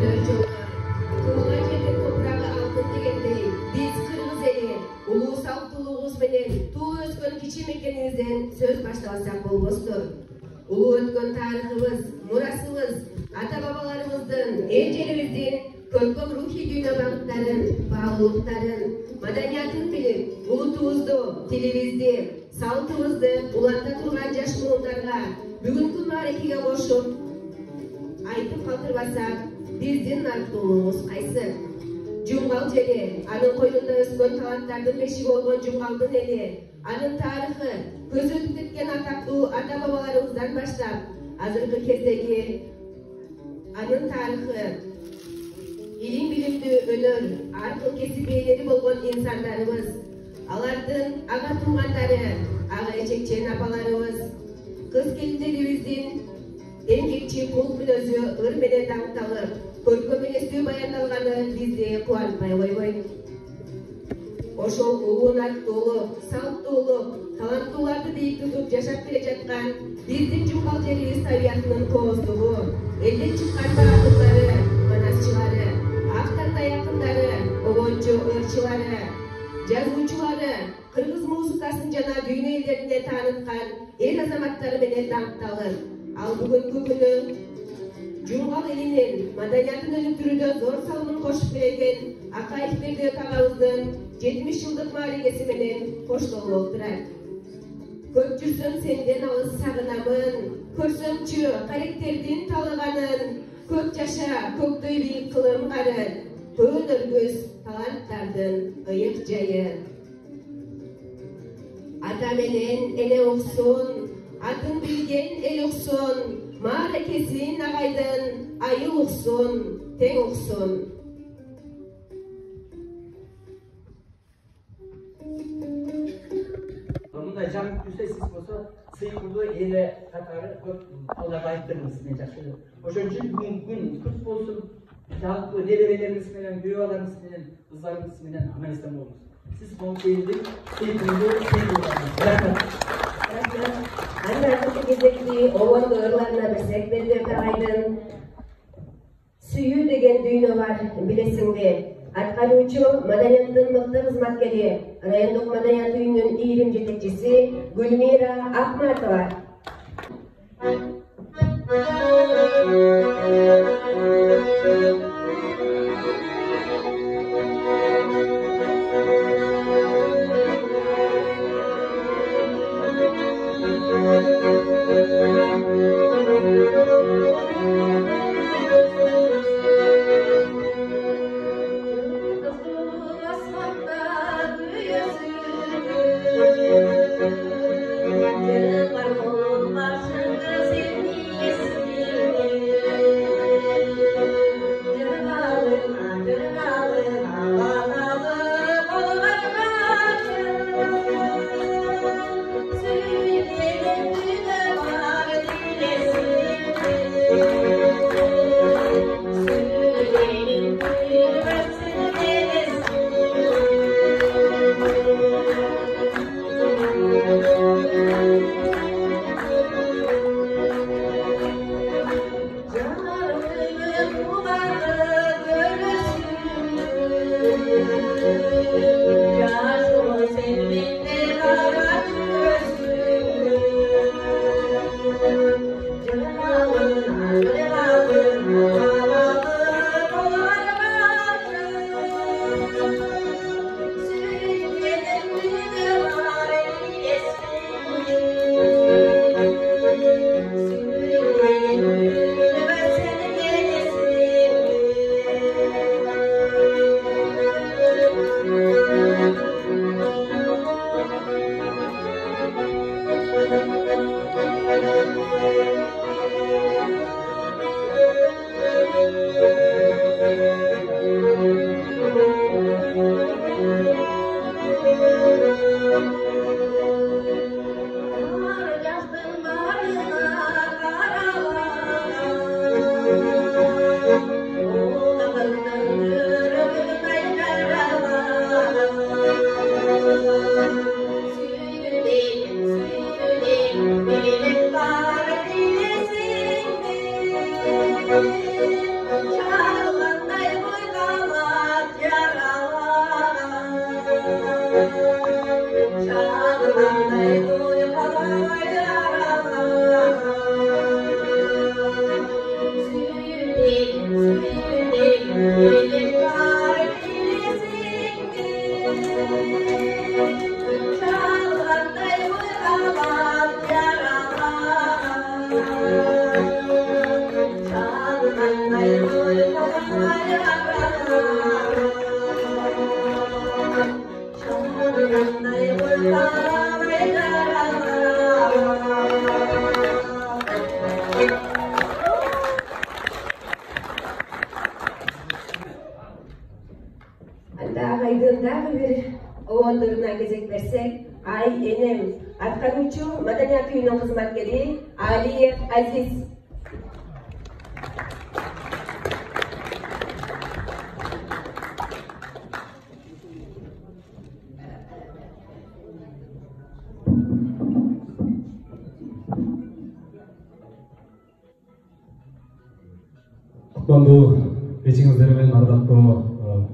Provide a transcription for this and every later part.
Köylör jolu, tuğla жердин топурагы алтын дегендей, биз кыргыз эли улуу салттуулугубуз менен туу өскөн кичи мекенибизден сөз баштабасак болбостур. Улуу өткөн тарыхыбыз, мурасыбыз, ата-бабаларыбыздын, эжелибиздин көркөм рухий дүйнө багыттарын, баалуулуктарын, маданиятын билип, улутубузду, тилибизди, салтыбызды уланта турган жаш муундарга бүгүнкү маарекеге кошуп айтып калтырбасак, биздин нарктуулугубуз кайсы? Жумгал жери, анын койнунда өскөн таланттардын бешиги болгон Жумгалдын эли, анын тарыхы, көз өтүп кеткен атактуу ата-бабаларыбыздан баштап, азыркы кездеги анын тарыхы, илим билимдүү өнөр, ар кыл кесип ээлери болгон инсандарыбыз, алардын ага тумгандары, ага эчекчен апаларыбыз, кыз келиндерибиздин эмгекчи кул мүнөзү ыр менен даңкталып, көркөм элестүү баяндалганы бизди кубантпай койбойт. Ошол улуу нарктуулук, салттуулук, таланттууларды бийик тутуп жашап келе жаткан биздин Жумгал жерибиз табиятынын кооздугу, элден чыккан баатырлары, манасчылары, ак тандай акындары, обончу ырчылары, жазуучулары, кыргыз музыкасын жана дүйнө элдерине тааныткан эл азаматтары менен даңкталып, ал бүгүнкү күнү Жумгал элинин маданиятын өнүктүрүүдө зор салымын кошуп келген Акаев Бердибек агабыздын 70 жылдык маарекеси менен коштолуп турат. Көп жүрсөм сенден алыс сагынамын, көрсөмчү каректердин талыганын, көп жаша, көктөй бийик кылым карын, көн өргүз таланттардын ыйык жайы. Ата менен эне уксун, атын билген эл уксун, маарекесин агайдын айыл уксун, тең уксун. Мындай жаңы күрсесиз болсо, сыйкылуу эле катары көп аларды айттыңыз, мен жакшы. Ошон үчүн бүгүнкү күн күн болсун, жалпы неберелериңиз менен, күйөөбаларыңыз менен, кыздарыңыз менен аман-эсен болуңуз. Сиз конку элдин сыйкылуу рахмат. Андардын кезекти обондо ырларына берсек, Бердибек агайдын сүйүү деген дүйнө бар, билесиңби? Аткаруучу маданияттын мыкты кызматкери, райондук маданият үйүнүн ийрим жетекчиси Гүлмира Акматова. Aydın'da bir oğullarına gezek versek, ay enem, Atkanuçu Madaniyat Uyu'nun hizmetkeri Aliyev Aziz. Құттықтанду вечіңіздермен ардақты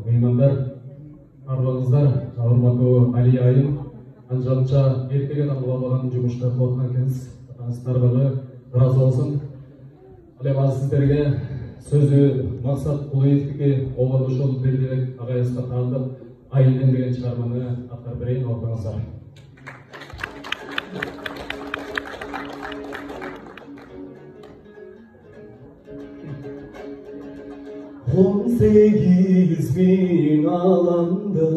меймандар, арбаңыздар, урматтуу Али айым, анжанча эртеген албаган жумушта кылып аткан экенсиз. Сиздерге ыраазы болсун. Ал эми азыр сиздерге сөзү Максат Кулуевдики Обон ошол Бердибек агайыбызга таандык Айылым деген чыгарманы аткарып берейин, окуңуздар. 18.000 alanda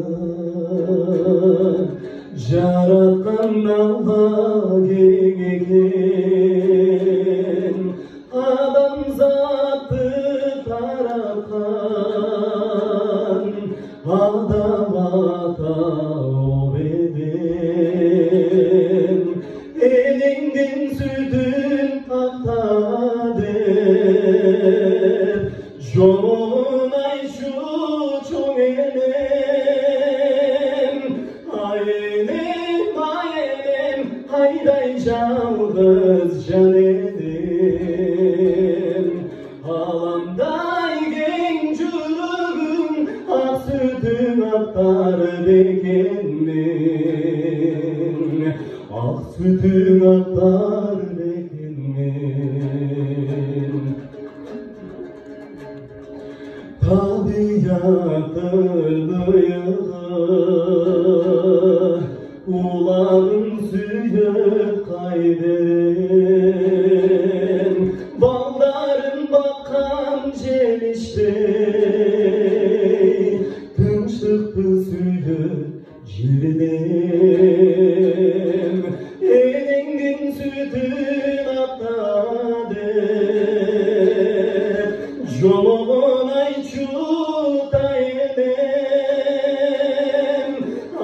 Yaratkan Allah gegen Adam zatı taratan Adam ata o beden Elinden sütün taktadır Jonay şu çok enem Ayenem ayenem Hayday жалғыз can edim Alamday gen жүрегім Ақ sütün aktar bekenmen Ақ sütün aktar bekenmen Tabiatın ıyığı Uların suyup kaybeden Baldarın bakan celiştey Tınçlıktı suyup jirinem Elingin sütün aktadı Jolun ay çutaynem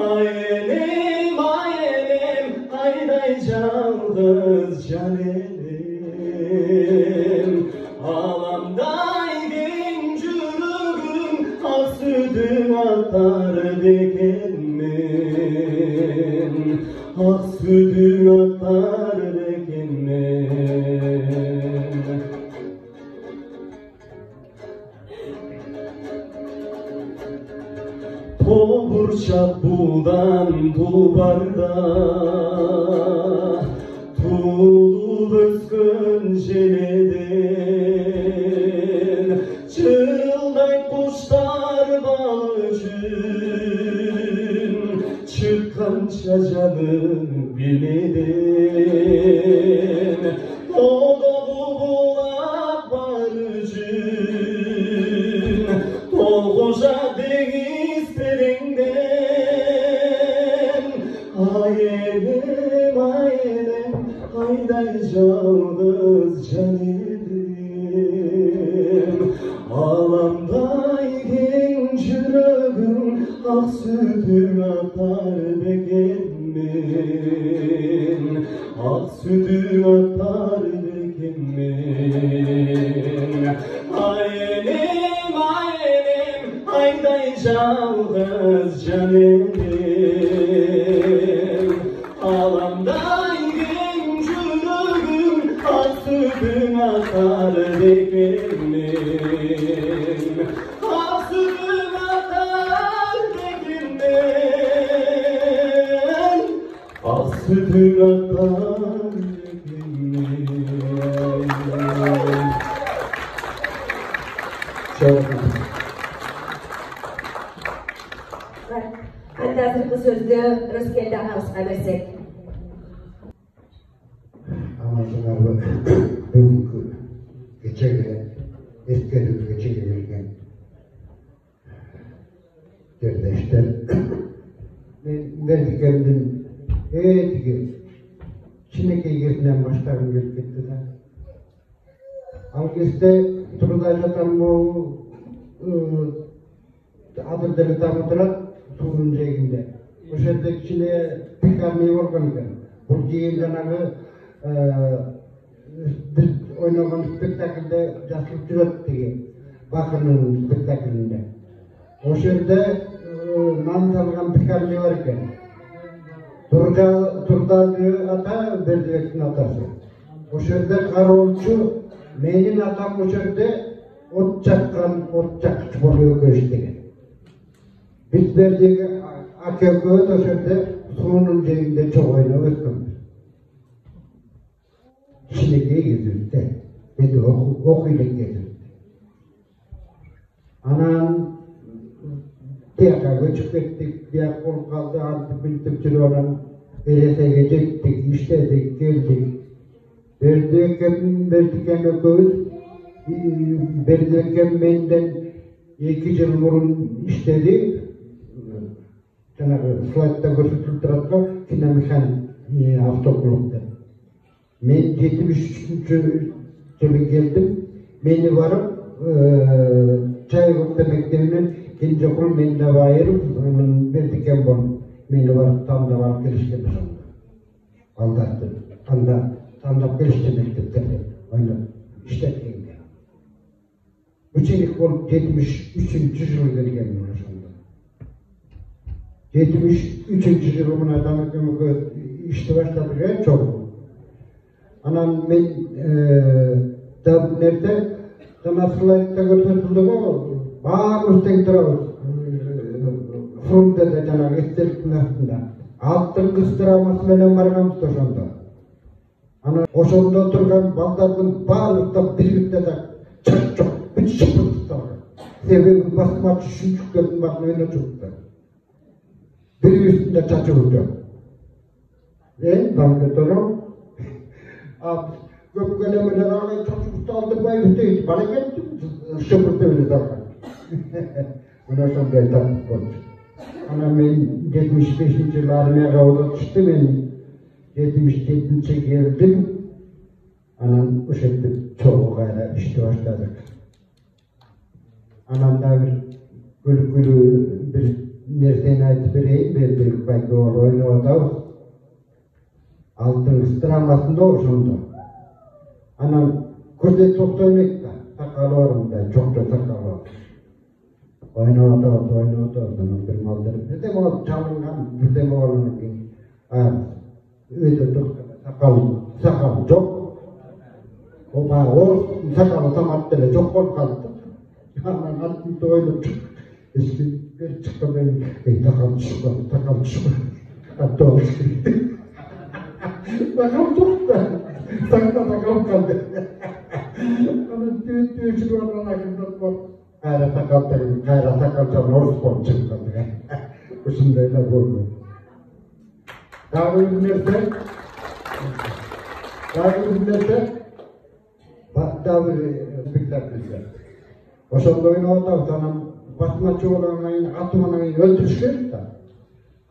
Ayenem ayenem Ayday жалғыз can edim Alamday gen жүрегім Ақ sütün aktar bekenmen Ақ sütün aktar bekenmen Тобурчак будан тулбарда Тулуп өскөн желеден Чырылдайт куштар бал үчүн Чыкканча жаным билмедим Тогобу булак бар үчүн Тогожа деңиз тереңден Ayenem ayenem Ayday жалғыз can edim Alamday gen жүрегім Ақ sütün aktar bekenmen Ақ sütün aktar bekenmen Ayenem ayenem Ayday жалғыз can edim Alamday gen жүрегім Ақ sütün aktar bekenmen Ақ sütün aktar bekenmen Ақ sütün aktar bekenmen Çok Anda hazırkı sözlü Röskel'de ağızға versek. Amazonlar бүгінгі кечеге ескерілуге келген Berdikem'den etigi Çineke yerine başlarım gelip gitti de. Al işte turda jatan bu adı deli tamıtırak surun jeginde. O şerde içine pikarni olgan ekan. Bu jeyin janağı biz oynagan spektaklde jaslık jüret degen. Bakır'ın spektaklinde. O şerde nan salgan pikarni var ekan. Turda ata Berdibek'in atası. O şerde karolçu, menin atam o şerde ot çakçı boluyor göçtegen. Biz Berdibek akevköy o şerde sonun jeyinde çok oynap ötkönbüz. Çinekeye gezirdi. Dedi okuyla gezirdi. Anan tiyaka göçüp ettik, diyak olup kaldı, artık bildik çırvadan Erese'ye gittik, işledik, geldik. Berdikem'e koyuz, Berdikem benden 2 yıl burun işledi. Slaytta gösterip duratma, kinemekanik avtokulukta. Men 73. yılı geldim, meni varıp Çaykurt'ta mektebinin ikinci okul meni de bayırıp, Berdikem bolum. Meni varıp tam da varıp geliştirmiş onda. Aldattı. Tandap geliştirmek dedi. Öyle işletken. Üçelik olup 73. yılı gelgen bana sonunda. 73. yılımın adamı işte başladı ya çok. Anam ben nerede Tanasılay'da götürdüm ama bağımızdan duruyoruz. Fırında da cana esteliktin aslında. Altın kıstıraması benden vargamız da sonunda. Ana oşonda oturgan baldardım bağırlıkta birlikte de çok bir şıpırtık da var. Sebebi basma düşüncüklerin bakma öyle çocuklar. Biri üstünde çaçı vuracak. Ben götürüm. Gökgelemine rağmen çocuk aldırmayı üsteydi. Bana geldi şıpırtı öyle zaten. Buna son bir tatlık oldu. Ana ben 75. yıllarına kavga düştü beni. 77'ye geldim. Anam o şekilde çok gayra işte başladık. Anam da bir bir nersene ait bireyim. Bir belki oynadı. Altın ıstıramasında o sonunda. Anam kurde çok dönmekte. Sakalı varım ben. Çok da sakalı var. Oynadı. Anam bir maldırım. Bir de o çalıngan. Bir de o olanın ki. Öyle durdu. Sakalı çok. O sakalı tam attığıyla çok korkaldı. Anam attım da oynadım. İşte bir çıktı benim. Takal çıkma. Hatta o çıktı. Takal çok da. Takal kaldı. Anam tüyücü var bana akımdan var. Kayra takal çalın orspon çıktı. Bu şimdi öyle vurdu. Daha ürünlerse daha bir spektakülde. O sonunda oynadı tanım basmaçı olanın atmanın öldürüşür de.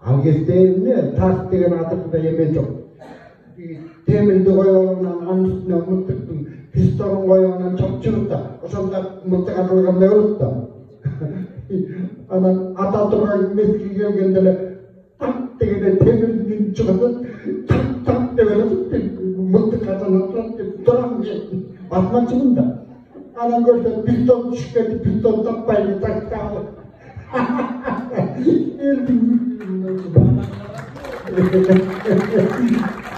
Algesteğin ne? Tars degen atıkta yemen çok. Temildi koyulanın anüstüne mutluktun. Pistonun koyulanın çok çırıkta. O sonunda mutluka koyulan ne olup da. Anan Atatürk'ün meski gelgendele tak degene temildiğin çıkıdı. Tak devele mutlu kazanatlar duran basmaçımın da. Anam görse piston çıkıyordu, piston tapmaydı tak kaldı.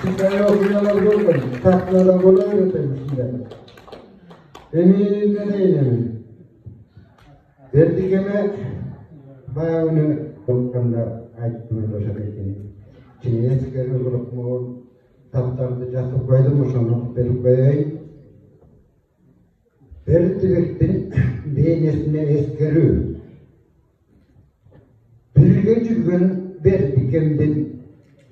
Hikaye okuyalar olmadı. Tatlıdan kolay öğretemişler. Beni deneyim. Berdikem'e bayağı onu korkanda ayıttım öyle. Şimdi eski olarak mı taptardı jasıp koydum o sonra verip koyayım. Berdibek'tin beynesine eskeri. Birge жүрген Berdikem'den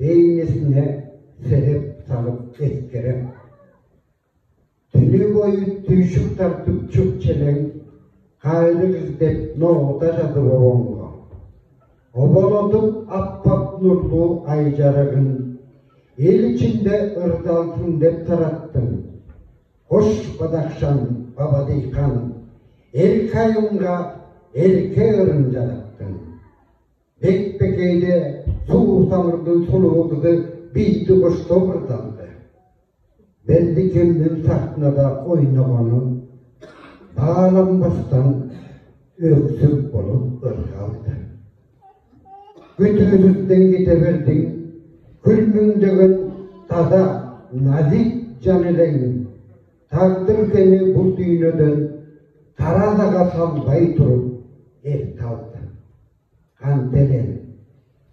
beynesine serep salıp eskere. Tünü boyu tüyşük tartıp çık çelen, gayrı izlep noğuta jadı oğonga. Obalatıp appak nurlu ay jaragın, el içinde ırdaltın dep tarattın. Hoş badakşan baba deykan, erkayınga erke ırın jarattın. Bekbekeyde suğu samırdı suluğu kızı biydi koştu ırdaldı. Belli kendin tahtına da oynamanı, bağlanmastan öksüp olup ırgaldı. Gütümüzden gideverdin, külmündegin tada nazik canılayın. Takdir seni bu dünyeden tarazaga salbay turup er kaldı. Kantelen,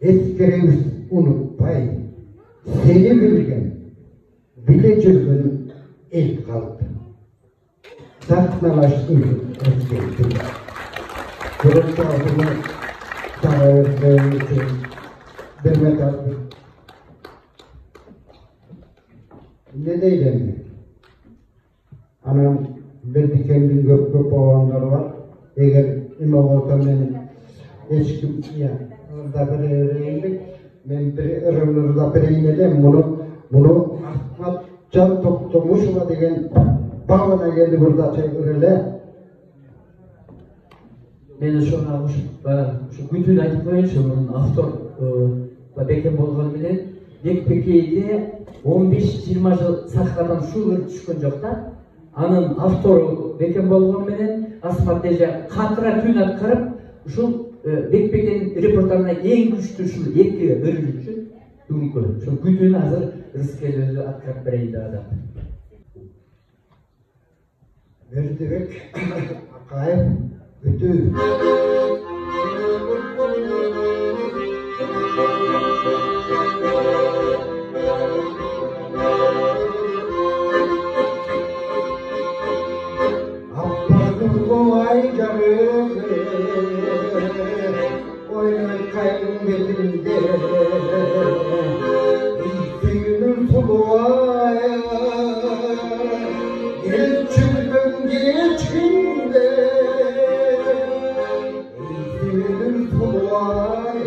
eskereviz unutpay, seni bilgen, bilecirgin el kaldı. Sahtnalaştın eskerdim. Kırık kağıdını sana özleyen için Demet abi. Ne deylerim? Anam belki kendin köp olanlar var. Eğer imam olsam benim hiç kim ya orada bir öğrendik. Ben bir ırımlarda bir iğneden bunu Ahmet Can Toktumuş'la degen bağına geldi burada çeviriyle. Ben şu bütün aytıp koyunca bunun avtor beken bolğon bilen Bekbekeyde 15-20 жыл сахнадан şu düşkün jokta. Anın avtoru beken bolğon bilen Asmat Deja katira tün atkırıp şu Bekbekenin reportajına en güçlü şu iki örgütçü Dünkü. Şu bütün hazır rızkeli atkırıp bereydi adam. Verdibek Akayep bütün Abbadım bu ay canı oynar kaygım betimde İzgünün sulu ay geçirdim geçinde İzgünün sulu ay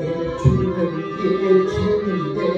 geçirdim geçinde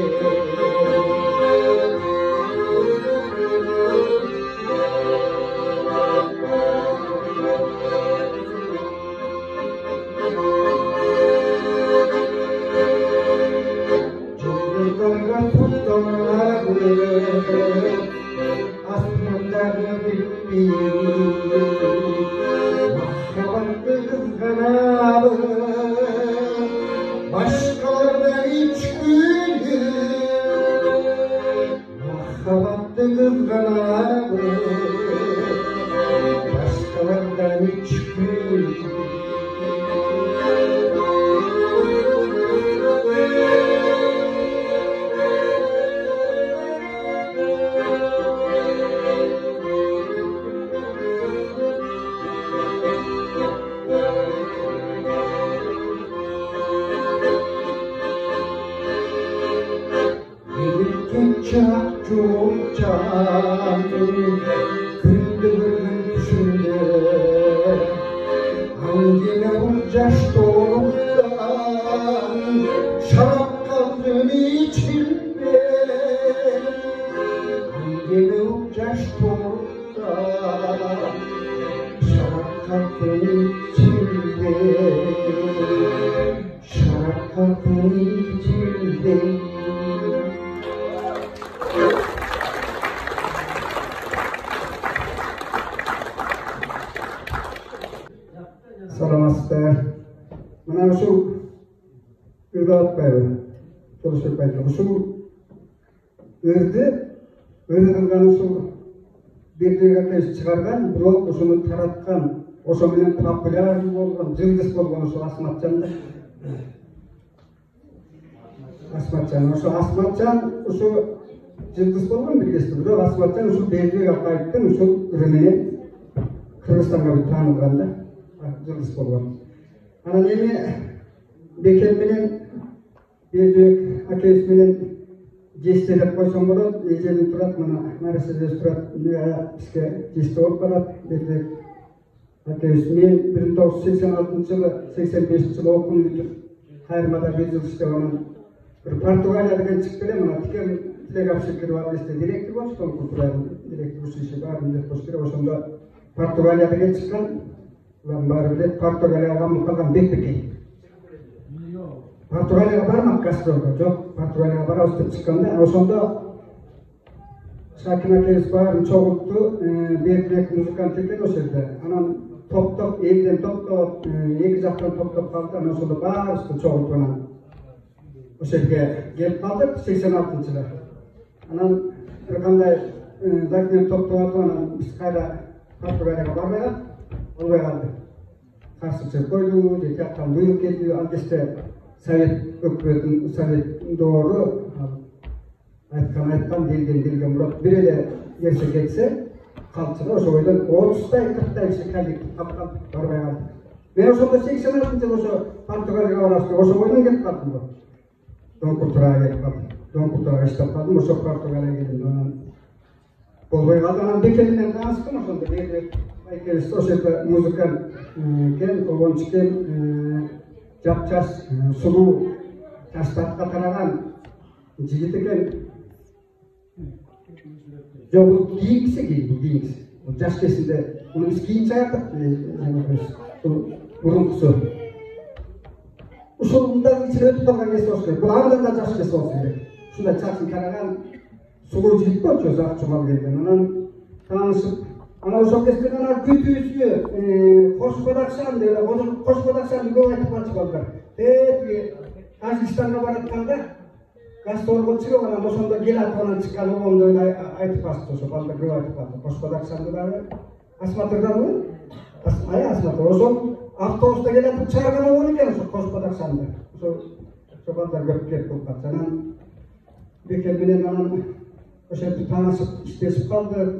Başkalarına hiç gülü Mahkabattı kızganalı Başkalarına hiç gülü Çok çok can güldürün düşünde hangine bulacağız doğrultudan şarap kaldım içimde hangine bulacağız doğrultudan şarap kaldım içimde şarap kaldım içimde Salamatlar. Mana şu ırdat bayı, çalışıp bayı. Şu ırdı şu bir diğer çıkargan, bu şunu taratkan, o şunun popüler olan, cılgız olan şu Asmatcan'da. Asmatcan, şu Asmatcan, şu cılgız olan bir kesti. Bu Asmatcan şu belediye yapaydı, şu ürünü Kırgızistan'a bir tanıganda. Cılgız olan. Ana yine Beken bilen bir akeis bilen jestelep koysam bolat, ejelim turat mana narsa turat bizga jeste olup barat. Akebis men 1986-жылы 85-жылы окууну бүтүп кайрмада 5 жыл иштеп анан bir Portugalya деген чыкты эле мына тикен тилек абшекиров адресте директор болчу конкурстун директор иши бар милдет болуш керек ошондо Portugalya деген чыккан улардын баары билет Португалияга калган бекбекей Португалияга бармак гастролго жок Португалияга барабыз деп чыкканда ошондо Шакин акебиз баарын чогултту бек музыкант экен ошол жерде анан топтоп элден топтоп эки жактан топтоп калды анан ошондо баарыбызды чогултуп анан ошол жерге келип калдык 86-жылы анан бир кандай документ топтоп атып анан биз кайра Португалияга албай калдык каршычылык койду же тияктан буйрук келди ал кезде совет өкмөтүнүн совет доору айткан делген бирок бир эле нерсе кетсе калчыда ошо бойдон 30-тай 40-тай киши коллектив калып барбай калдык мен ошондо 86-жылы ошо Португалияга барабыз деп ошо бойдон кетип калдым го Донкуртурага кетип калдым Донкуртурага иштеп калдым ошо Португалияга келдим анан болбой калды анан бекер менен тааныштым ошондо экөөбүз ошол жерде музыкант экен обончу экен жапжаш сулуу жаштыкка тараган жигит экен жок бул кийинкиси жаш кезинде муну биз кийин чыгардык мурункусу ушул мындай ичине өтүп калган кез болуш керек бул андан да жаш кез болсун керек ушундай чачын тараган сулуу жигит болчу өзү ак жумал келген анан таанышып анан ошол кезде анан күтүүсү кош бадакшан деп эле кош бадакшанды көп айтып калчу балдар тиги Тажикстанга баратканда гастролго чыгып анан ошондо келатып анан чыккан обондо эле айтып калышты ошо балдар көп айтып калды кош бадакшанды дагы асматырданбы асматыр ошол автобуста келатып чыгарган обон экен ошо кош бадакшанды ошо балдар көп келип калчу анан бекер менен анан ошол жерде таанышып иштешип калдык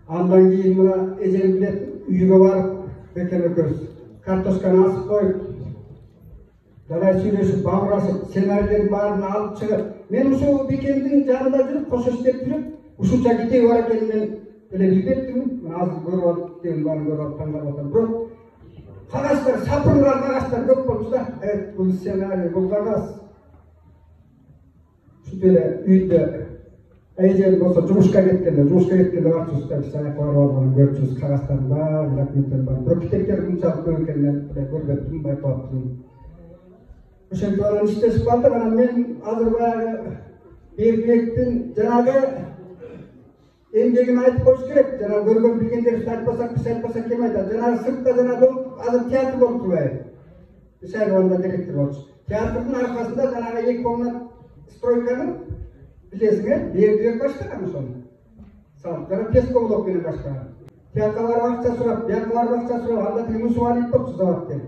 андан кийин мына эжем билет үйгө барып бекер экөөбүз картошканы асып коюп далай сүйлөшүп баурашып сценарийлердин баарын алып чыгып мен ушул бекемдин жанында жүрүп кошо иштеп жүрүп ушунча китеби бар экенин мен эле билбептимин азыр көрүп алып китебин баарын көрүп алып таңдап атам бирок кагаздар сапырылган кагаздар көп болчу да бул сценарий бул кагаз ушинтип эле үйдө эжем болсо жумушка кеткенде барчубуз да биз аяка барып алып анан көрчүбүз кагаздардын баарын документтер бар бирок китептер мынчалык көп экенин мен көрбөптүм байкабаптым ошентип анан иштешип калдык анан мен азыр баягы Бердибектин жанагы эмгегин айтып коюш керек жанагы көргөн билгендерибизди айтпасак биз айтпасак ким айтат жанагы сыртта жанагы азыр театр болуп турбайбы Исаеванда директор болчу театрдын аркасында жанагы 2 комнат стройканы билесиң Бердибек баштаган ошону салып жана Песков менен баштаган тияка барып акча сурап бияка барып акча сурап анда тиги мусуалиев болчу заводтен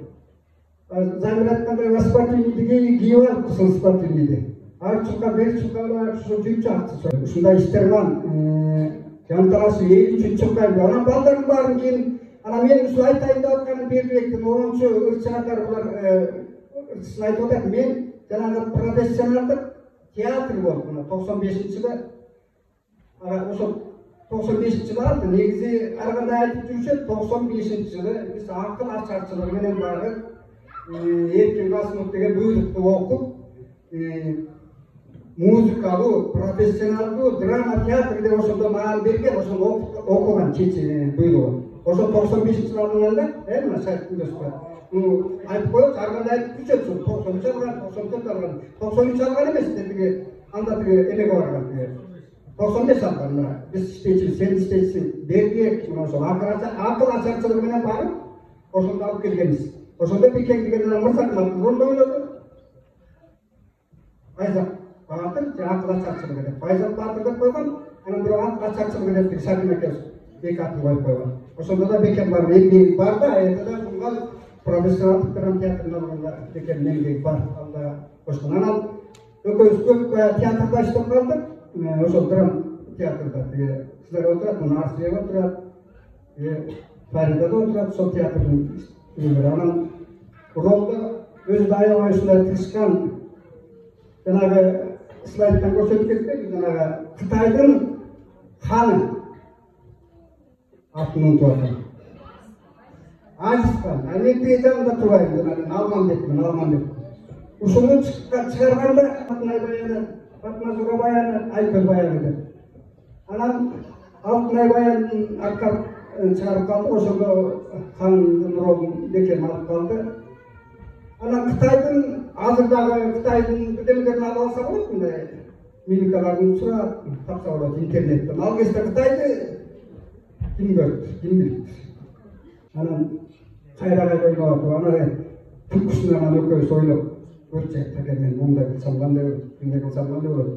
Замир айткандай спортивныйды кийип алып кызыл спортивныйды ар чукка беш чукка ушул жүрчү акча ушундай иштер бар жанталашып 53 чукка анан балдардын баарын кийин анан мен ушул айтайын деп атканым Бердибектин оңчу ырчыгандар булар ырчысын айтып атат мен жанагы профессионалдык театр болуп мына 95-жылы ошол 95-жылы алды негизи ар кандай айтып жүрүшөт 95-жылы биз акыл ачарчылыгы менен дагы Эркин Касымов деген буйрукту окуп музыкалуу профессионалдуу драма театр деп ошондо маал берген ошону окуган буйругу ошо 95-жылы алынганда мына сайттын айтып коет ар кандай айтып жүрүшөт 93 алган 94 алган 93 алган эмес тиги анда тиги эмеге барган 95 алган мына биз иштейчүбүз сен иштейсиң Бердибек мына ошол акыл ачарчылыгы менен барып ошондо алып келгенбиз ошондо Бекең деген Мырзакматтын ролунда ойнодум Байзак Баатыр же акыл ачарчылыгы деп Байзак Баатыр деп койгон анан бирок акыл ачарчылыгы деп тиги Шакин акебиз эки атын коюп койгон ошондо да Бекең барып эмгеги бар да аерде да буга профессионалдык драма театрын алганда Бекеңдин эмгеги бар анда кошкон анан экөөбүз көп театрда иштеп калдык ошол драма театрда тиги кыздар отурат мына Арсиева отурат Фарида да отурат ошол театрдын анан ролду өзү да аябай ушундай тырышкан жанагы слайдтан көрсөтүп кетпейби жанагы Кытайдын ханы атын унутуп атам Azizхан, мен бетамда турайын, мен Алманбекпін. Ушуну чыгарганда Атнай баяны, Атназура баяны, Айпер баяны деп. Анан Алтынай баянын аркап чыгарып калды, ошондо хандын ролун бекем алып калды. Анан Кытайдын азырдагы Кытайдын бирдемелерин алып алса болот, мындай мимикаларын сурап тапса болот интернеттен. Ал кезде Кытайды ким көрдү, ким билет. Анан кайрагай ойноп атып, анан түпкүсүн анан экөөбүз ойлоп көрчүк текен мен мындай кылсам кандай болот, мындай кылсам кандай болот.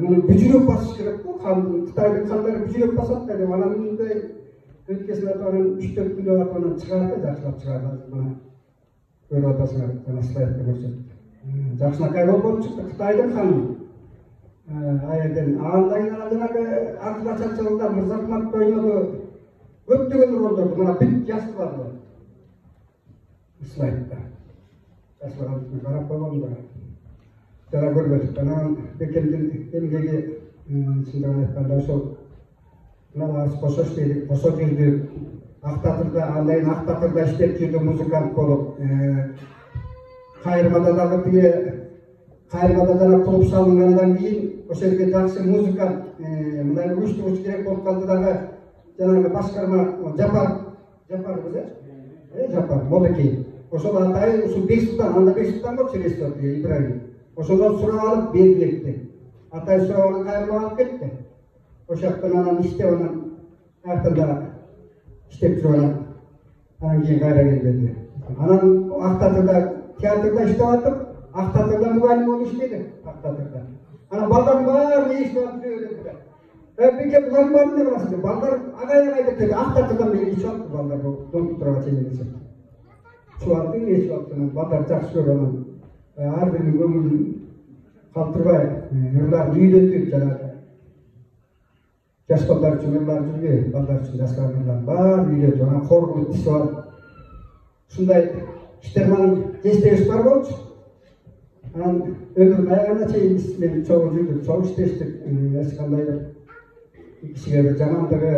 Муну бүжүрөп басыш керек го, Кытайдын хандары бүжүрөп басат да деп анан мындай өткесин атанын 3-4 күндө атанын чыгарды, жакшылап чыгарды. Мына көрүп атасыңар, жана слайдта көрсөттүк. Жакшынакай болуп чыкты Кытайдын ханы. Айден андан кийин жанагы Акыла Чачылда Мырзахмат ойноду. Көптөгөн ролдорду мына бүт жазып барды. Слайдта. Жасырганды карап койгон да. Жана көрбөдүк. Анан Бекемдин эмгеги чындыгын айтканда ошол мына кошо иштейдик, кошо жүрдүк. Актатырда андайын Актатырда иштеп жүрдү музыкант болуп. Кайрмада дагы тиги Кайрмада жана клуб салынгандан кийин ошол жерге жакшы музыкант мындай уюштуруш керек болуп калды дагы. Жанагы башкарма Жапар Модекей. Ошол атай ушул Бексултан, анда Бексултан болчу режиссер Ибрагим. Ошондон сурап алып белгилекти. Атай сурап алып кайрылып алып кетти. Ошол жактан анан иштеп анан артында иштеп жүрүп анан кийин кайра келбеди. Анан Актатырда театрда иштеп атып, Актатырда мугалим болуп иштеди. Актатырда. Анан балдардын баары эшип атып жүрөт. Беке буган бар деп атты. Балдар агай деп Актатырдан бери эшип атты балдар доктурга чейин. Чуардын эшип атты. Балдар жакшы көргөн. Ар биринин көңүлүн калтырбай, ырларын үйрөтүп жанагы. Жаш балдар үчүн ырлар жүрбөй, балдар үчүн жаштардын баары үйрөтүп, анан коргулуп иштеп атып. Ушундай иштерман кештебиш бар болчу. Анан өмүрүн аягына чейин биз менен чогуу жүрдүк, чогуу иштештик. Эч кандай бир кишиге бир жамандыгы,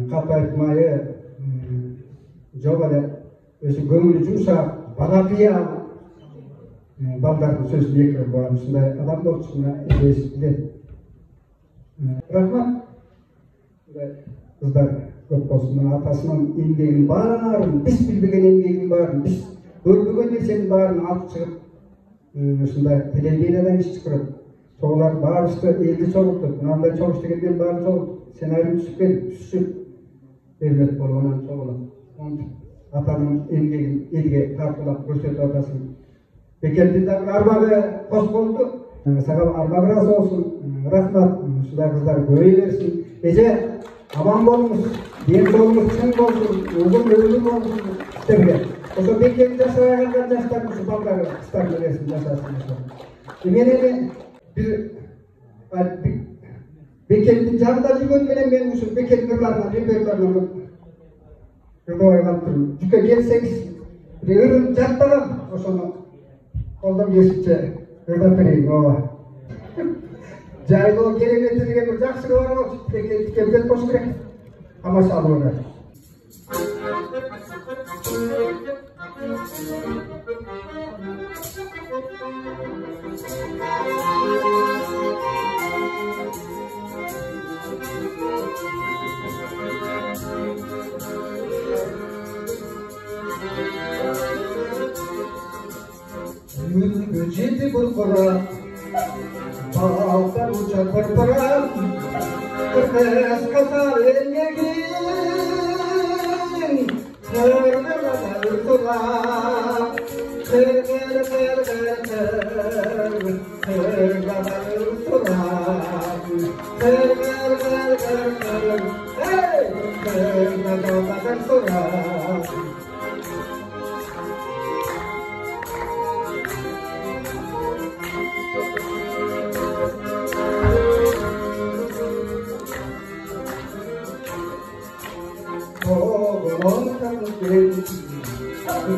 кат айтмайы жок эле. Өзү көңүлү жумшак, бала кыя. Балдардын сөзүн экиреп койгон ушундай адам болчу, эсибиз билет. Рахмат. Кыздар көп болсун, атасынын эмгегинин баарын, биз билбеген эмгегинин баарын, биз көрбөгөн нерсенин баарын алып чыгып, ушундай телевизиядан иш чыгарып, чогулар баарыбызды элди чогултуп, мындай чогуш дегенден баарын чогултуп, сценарийни түзүп келип, түзүп бермек болгонун чогулат. Атанын эмгегин элге тартуулап көрсөтүп атасың. Бекемдин дагы арбагы кош болду. Сага арба ыраазы болсун. Рахмат. Ушундай кыздар көбөйө берсин. Эже аман болуңуз, ден соолугуңуз чың болсун, uzun ömür болсун силерге. Ошо бекем жашабай калган жаштар ушу балдар кыздар берсин жашасын. Мен эми бир бекемдин жанында жүргөн менен мен ушу бекемдин ырларына, репертуарына көбөй калыптырмын. Жүкө келсеңиз, бир ырын жаттагам, ошону колдон келишинче ырдап берейин, ооба. Жайлоо керемети деген бир жакшылыгы бар болчу. Бекемден кош керек. Тамашалуу керек. Жети буркурап, балдар учат пырпырап, кыргыз катар эмгегин, кыргызда үртурап, кыргызда үртурап,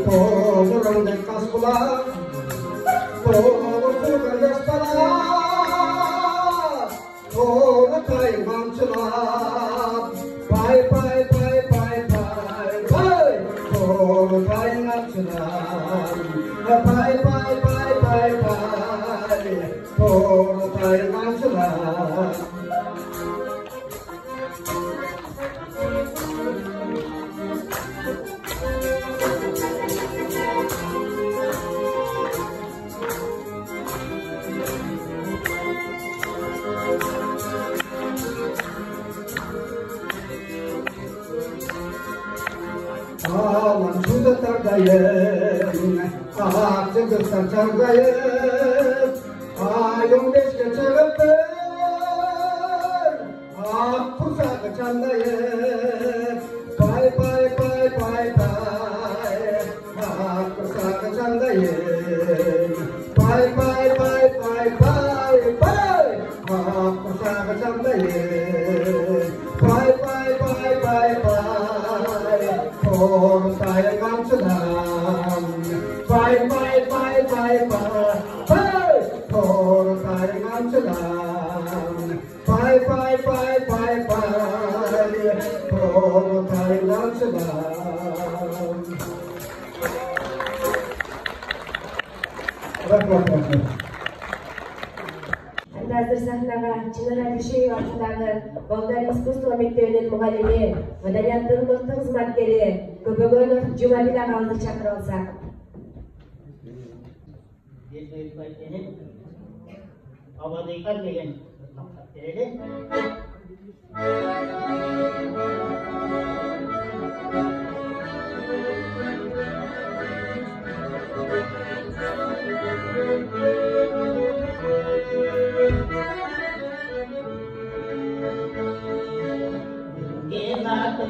To'g'ridan qasqalar, to'g'ridan yoshlar, to'g'ri paymamchilar, pay, to'g'ri Alan suda tardayım, akçı kızlar çardayım. Ay 15'e çıkıptır, ak kursağı çandayım. Bay bay bay bay bay, ak kursağı çandayım. Bay bay bay bay bay bay, ak kursağı çandayım. Bay bay bay bay bay, kortay kamçıdan. Bay bay bay bay bay bay, kortay kamçıdan. Bay bay bay bay bay, kortay kamçıdan. Hazır sahnaga Чынара Дүйшеев атындағы Балдар искусство мектебинин мугалими, маданияттын достук кызматкери Көбөгөнов Жумабил агабызды чакырып алсак. Abadıykan деген берели.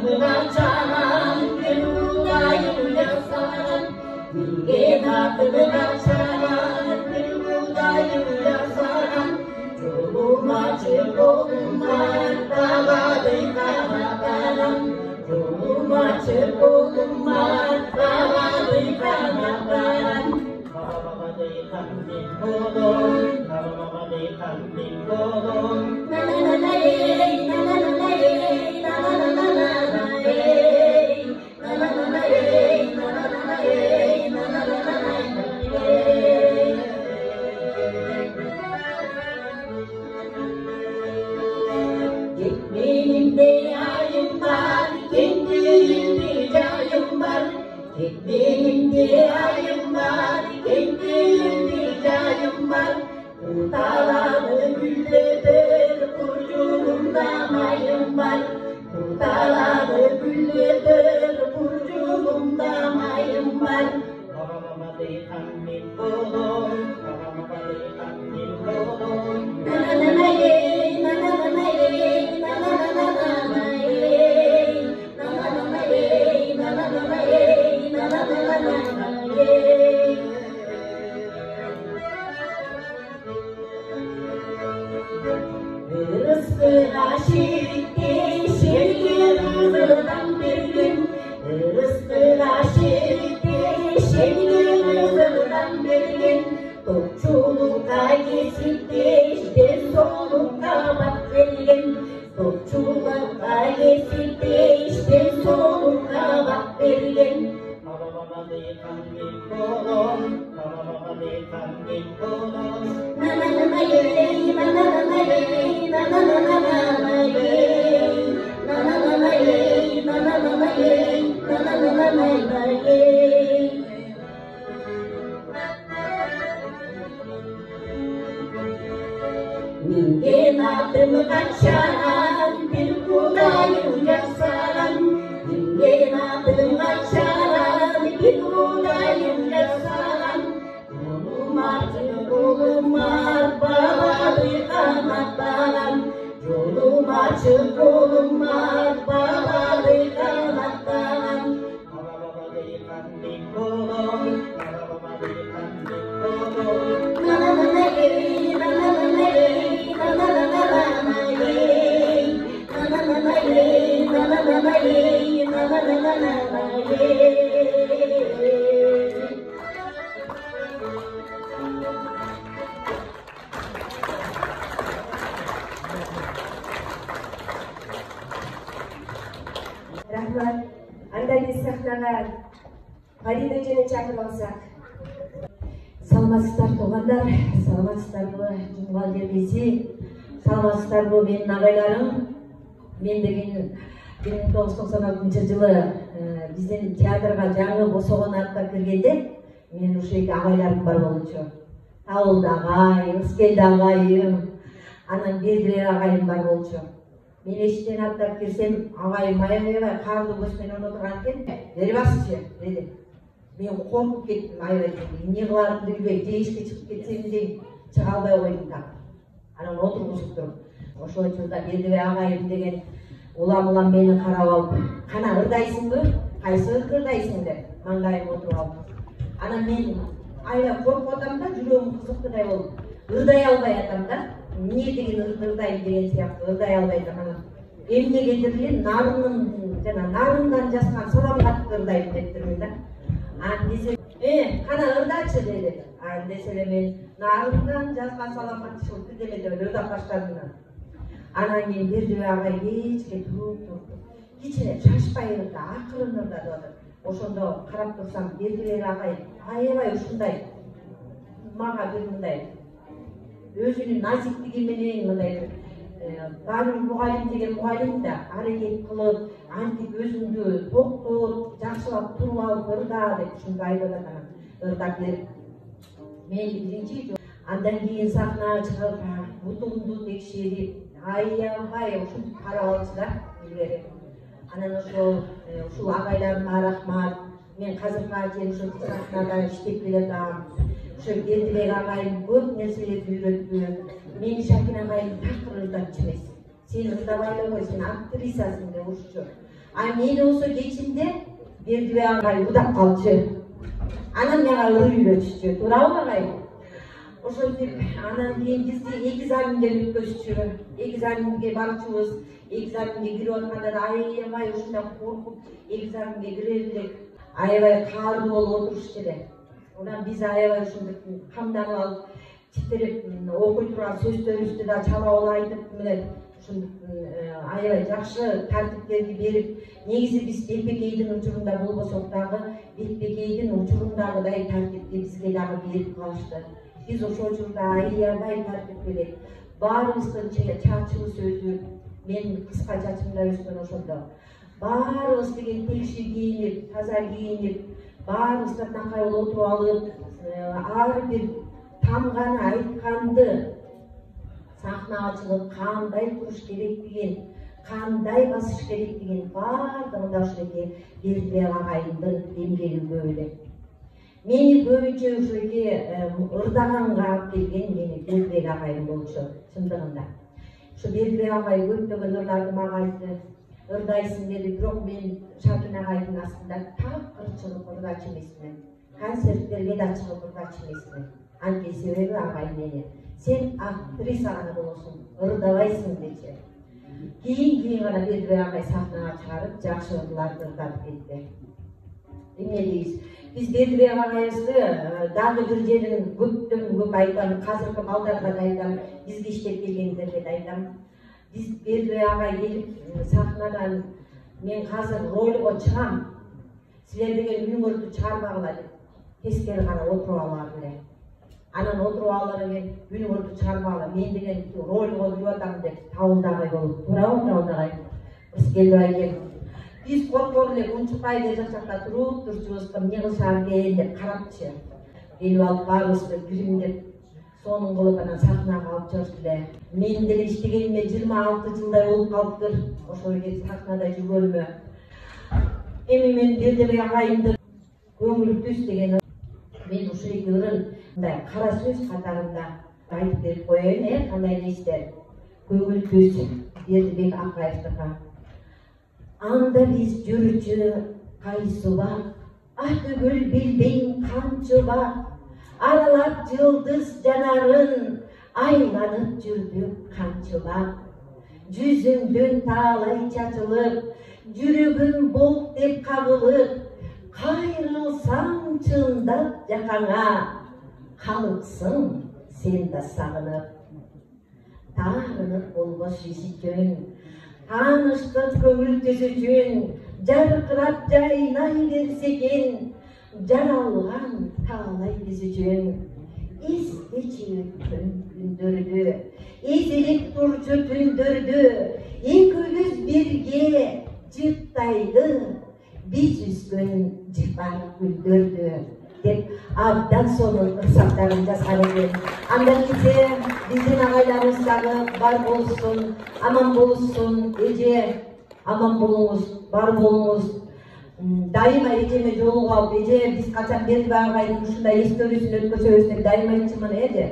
Mengacaran keludayu yasan, mengacaran keludayu yasan. Joluma cekoman tabadai kanakaran, joluma cekoman tabadai kanakaran. Tabadai kambing bodong, tabadai kambing bodong. Na na na na na na na na. Rahmat, анда биз сахнага Фарида эжени чакырып алсак. Саламатсыздар туугандар, саламатсыздарбы Жумгал жердеси, саламатсыздарбы менин агайларым. Мен деген 1996-жылы биздин театрга жаңы босогон атка киргенде менин ушул агайларым бар болчу. Ауылда агай, Ырыскелде агайым, анан Бердилер агайым бар болчу. Мен эшиктен аттап кирсем, агайым аябай карды көзбен отурган экен. Бери басчы деди. Мен коркуп кеттим, аябай. Эмне кыларымды билбей, же ишке чыгып кетсем дейм, чыга албай койдум так. Анан отургузуп туруп, ошол учурда Бердибек агайым деген улам мени карап алып, кана ырдайсыңбы? Кайсы ырдайсың деп маңдайыма отуруп алып. Анан мен аябай коркуп атам да, жүрөгүм кызыктыдай болуп, ырдай албай атам да. Эмне деген ырдайм деген сыяктуу ырдай албай атам. Эмнегедир эле нарындан жазган салам катты ырдайм дептирмин да. Аны десе, кана ырдачы деди. Аны десе эле мен нарындан жазган салам катты ушул бирдеме деп ырдап баштадым. Анан кийин Бердибек агай кечке туруп кичине шашпай ырда, акырын ырдады атат. Ошондо карап турсам Бердибек агай аябай ушундай мага бир мындай өзүнүн назиктиги менен мындай баары мугалим деген мугалим да аракет кылып, антип өзүңдү токтоп, жакшылап туруп алып ырда деп ушундай айтып атат. Ырдап берип мени биринчи андан кийин сахнага чыгып, бутумду текшерип, аябай ушинтип карап алчу да илгери. Анан ушул агайларыма рахмат. Мен азыркыга чейин ушул сахнада иштеп келатам. Ошо Бердибек агайым көп нерселерди үйрөттү. Мени Шакин агайым такыр ырдатчу эмес. Сен ырдабай эле кой, сен актрисасың деп урушчу. А мени болсо кечинде Бердибек агай удап калчу. Анан мага ыр үйрөтүшчү. Туурабы агайым? Ошентип анан кийин бизди экзаменден өткөзчү. Экзаменге барчубуз. Экзаменге кирип атканда да аябай ушундай коркуп, экзаменге кире элек аябай каардуу болуп отурушчу эле. Анан биз аябай ушинтип камданып алып, титиреп окуй турган сөздөрүбүздү да чала айтып, мына ушинтип аябай жакшы тартиптерди берип, негизи биз Бекбекейдин учурунда болбосок дагы, Бекбекейдин учурундагыдай тартипти бизге дагы берип калышты. Биз ошол учурда аябай тартип берет. Баарыбыздын чачыбыз өзү, мен кыска чачымда өскөн ошондо. Баарыбыз деген текши кийинип, таза кийинип, баарыбыз такай болуп отуруп алып, ар бир тамганы айтканды сахнага чыгып кандай туруш керектигин, кандай басыш керектигин баардыгында ошол Бердибек агайымдын эмгеги көп эле. Мени көбүнчө ошол ырдаганга алып келген мени Бердибек агайым болчу, чындыгында. Ошо Бердибек агай көптөгөн ырларды мага айтты. Ырдайсың деди, бирок мен Шакин агайдын астында такыр чыгып ырдачу эмесмин. Концерттерге да чыгып ырдачу эмесмин. Анткени себеби агай мени сен актриса гана болосуң, ырдабайсың дечи. Кийин гана Бердибек агай сахнага чыгарып, жакшы ырларды ырдатып кетти. Эмне дейсиз? Биз Бердибек агайыбызды дагы бир жерин көп айтам, азыркы балдарга да айтам, бизге иштеп келгендерге да айтам. Биз Бердибек агай келип сахнадан мен азыр ролго чыгам, силер деген үнүңөрдү чыгармагыла деп тескери карап отуруп алган эле. Анан отуруп алар экен, үнүңөрдү чыгармагыла, мен деген ролго кирип атам деп табылдагай болуп. Туурабы табылдагай? Биз келип айтып, биз коркор эле унчукпай бер жакта туруп турчубуз, эмне кылсам экен деп карапчы. Келип алып баарыбызды биримдеп сонун кылып анан сахнага алып чыгышты эле. Мен деле иштегениме 26 жылдай болуп калыптыр. Ошол эле сахнада жүргөнүмө. Эми мен Бердибек агайымды көңүл түз деген мен ушул эки ырын мындай кара сөз катарында айтып берип коеюн, кандай дейсиздер? Көңүл түз Бердибек Акаевдика. Анда биз жүрчү кайсы бак, атүгүл билбейм канчы бак, аралап жылдыз жанарын айланып жүрдүк канчы бак. Жүзүңдөн таалай чачылып, жүрөгүм болт деп кабылып, кайрылсаң чындап жакаңа, калыпсың сен да сагынып. Таарынып болбош ишичүн, тааныштык көңүл түз үчүн, жаркырап жайнай берсе экен, жаралган таалай биз үчүн. Эстечи өткөн күндөрдү, эзелеп турчу түндөрдү, экөөбүз бирге жыттайлы, биз үзгөн жыпар гүлдөрдү. деп абдан сонун ырсактарын жазган экен. Андан кийин биздин агайларыбыз дагы бар болушун, аман болушун, эже аман болуңуз, бар болуңуз. Дайыма эжеме жолугуп алып, эже биз качан Бердибек агайдын ушундай эстөбүсүн өткөзөбүз деп дайыма айтчымын эже.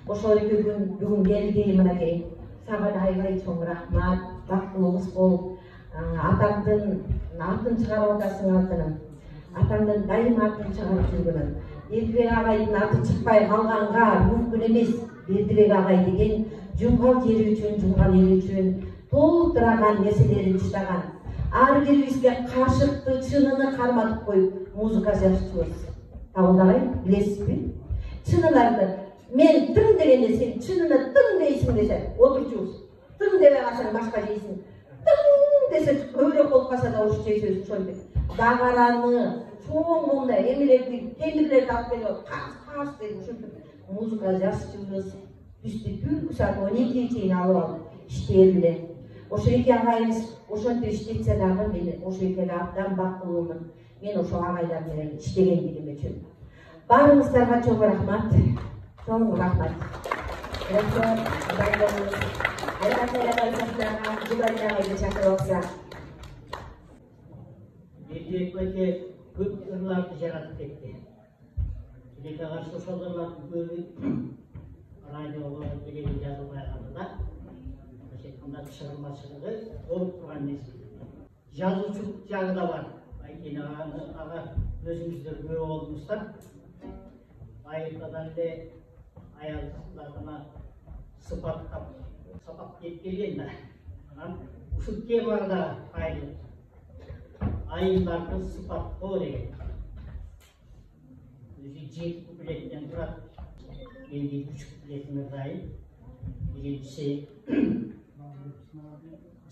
Ошол экөө бүгүн келди, мынакей. Сага аябай чоң рахмат, бактылуу кыз болуп, атаңдын атын чыгарып атасың атынан. Атаңдын дайыма атын чыгарып жүргөнүн. Бердибек агайдын аты чыкпай калганга мүмкүн эмес. Бердибек агай деген жумгал жери үчүн, жумгал эл үчүн толтураган нерселерин чыдаган. Ар бирибизге кашыкты, чынын карматып коюп музыка жазчубуз. Табылдагай, билесизби? Чыныларды мен тың дегенде сен чынына тың дейсиң десе, отурчубуз. Тың дебей калсаң башка жейсиң. Тың десе көбүрөөк болуп калса да уруш жейсиз ошондой. Дагараны, чоң мындай эмелерди, темирлерди алып келип, каш деп ушинтип музыка жазчубуз. Түстү түнкү саат 12-ге чейин алып алып иштер эле. Ошо эки агайыбыз ошентип иштетсе дагы мен ошо экеге абдан бактылуумун. Мен ошо агайлар менен иштегендигим үчүн. Баарыңыздарга чоң рахмат. Чоң рахмат. Бердибек байке көп ырларды жаратып кетти. Тилекке каршы ошол ырлардын көбү радиого делеге жазылбай калды да. Ошондой чыгылмачылыгы болуп турган нерсе. Жазуучулук жагы да бар. Байкени ага өзүңүздөр күбө болдуңуздар. Байыртадан эле аялдарына сапап кеп келген да. Анан ушул темада айыл. Айылдарды сыпаттоо деген. Өзү 7 куплеттен турат. Менде 3 куплетиме дайын. Биринчиси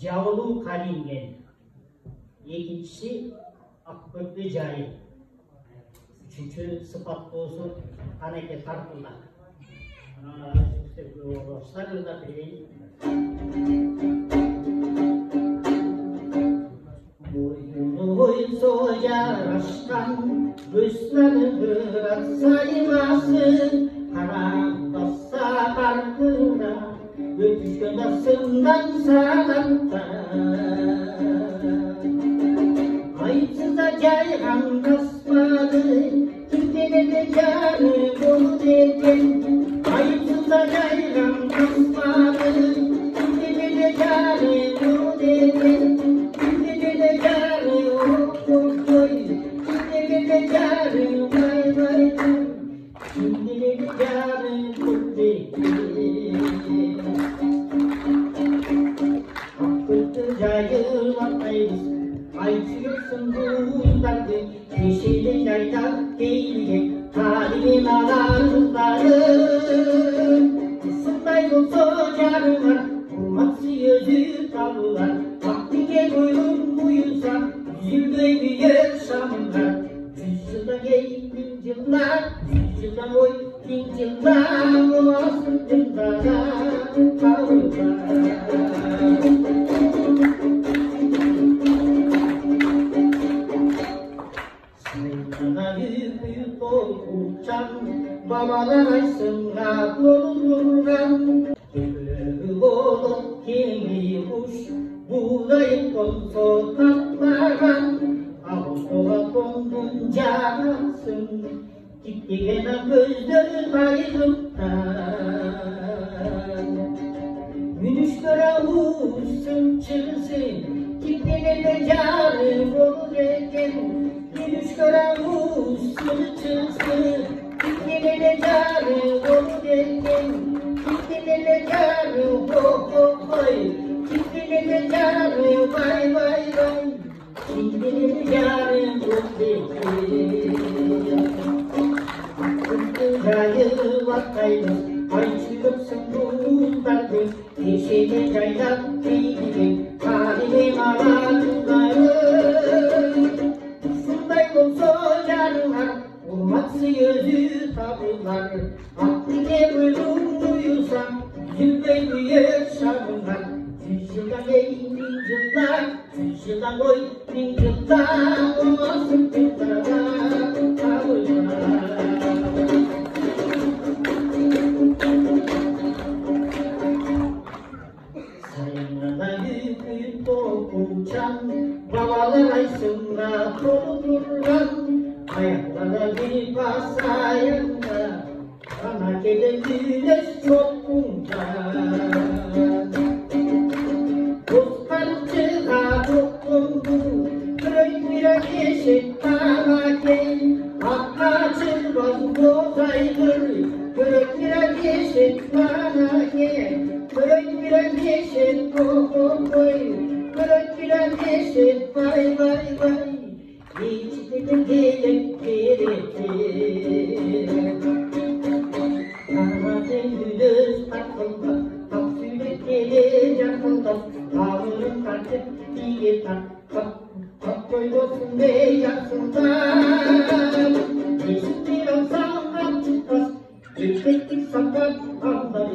Жабылуу калинген. Экинчиси Аккөпкө жайы. Үчүнчү сыпаттоосу Канеке тартылда. Сарылда берейин. Бойсо жарашкан Бөстөнү бират саймасын Карап баса каркыра Өтүшкөн асындан сагатта Айсызда жайган таспады Кимдене жаны болуп экен Айсызда жайган таспады Кимдене жаны болуп экен Кимдене жаны ой Кимдене жаны бай бай Кимдене жаны болуп экен Аккөптү жайылматайбыз Айтсыйсың буындарды Кешеле жайдап кейлген Талибин аларыздары Сындай болсо жарыңар Урматсый өзү табылар Актиге көйлүн буюлса Жүзүлдөй күйөр шамыңар 100 жылдан кейін 1000 жылдар 100 жылдан ой 1000 жылдар Боласың жылдарға табылар Babalar aysınga dolurgan Köpüğü olup kemi kuş Buğdayıp konso katlagan Ağustoğa kondun canasın Gittigene gözleri ayrılıktan Münüş göre uçsun çıksın Gittigene yarım olur eken Münüş göre uçsun çıksın Gittigene yarım olur eken Gittigene yarım hoy Gittigene yarım vay vay vay Gittigene yarım olur eken Jayı vakaylı Ayçılıksın bundardı Keşede jaylap deyilgen Kalibin alanları Sunday bolso jarılar Urmatsı özü tabılar Aklige bölüm duyulsa Yüzüldey büyür şarılar 100 yıldan değil 1000 yıllar 100 yıldan koy 1000 yıllar Olmasın yıllara tabılar басайында ана келе күлес жолунда Узкарчыга токтонду Күрөймүрөк эшек бала кей Акка чыккан бозайгыр Күрөймүрөк эшек бала кей Күрөймүрөк эшек кокой Күрөймүрөк эшек бай бай бай Ичтекен келек береке Ана теңдүлөс такылда Так сүйлөп келе жакындап Ağırım kaçıp diye tak koyuyorsun ve yaksınlar Eşittir olsan kapçıktas Yükseklik sakat anlar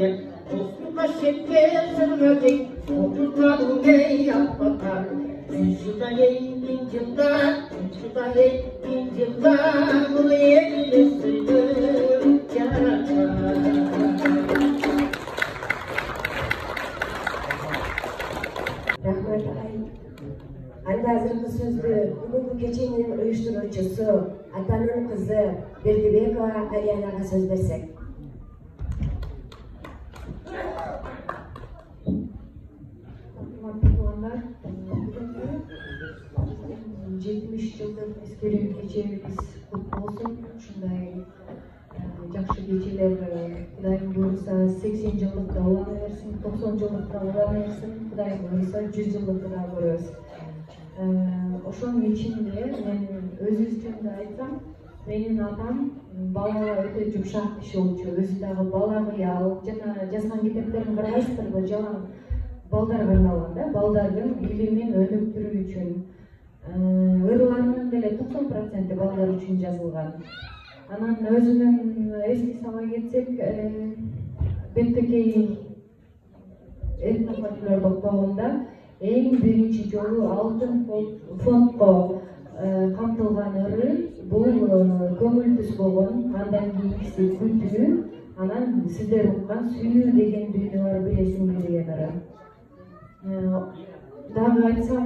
Dostluğa şekke sırnacak Oturtmadım ve yapmatar Üçüda bin yılda Üçüda bin yılda Bunu yerine sürdüm yaratar Rahmat Anda azırkı sözlü bugünkü keçenin uyuşturucusu, atanın kızı Berdibekova Arianaga söz versek. Patronlar, 70 yıldır askeri keçemiz kutlu olsun. Şunday жақсы кечелер Құдайым бұйырса 80 жылдықта ола берсін, 90 жылдықта ола берсін, Құдайым бұйырса 100 жылдықта да көрөбүз. Ошонун ичинде мен өз үстүмдө айтсам, менин атам балага өтө жумшак киши болчу, өзү дагы бала кыял, жана жазган китептерин карайсыздарбы, жалаң балдарга арналган да, балдардын илимин өнүктүрүү үчүн. Ырларынын деле 90% балдар үчүн жазылган. Анан өзүнүн эске сала кетсек, Беттекей этнофольклор топтогунда эң биринчи жолу алтын фондко камтылган ыры бул көңүл түз болгон, андан кийинкиси күтүү, анан сиздер уккан сүйүү деген дүйнө бар билесиңер деген ыры. Дагы айтсам,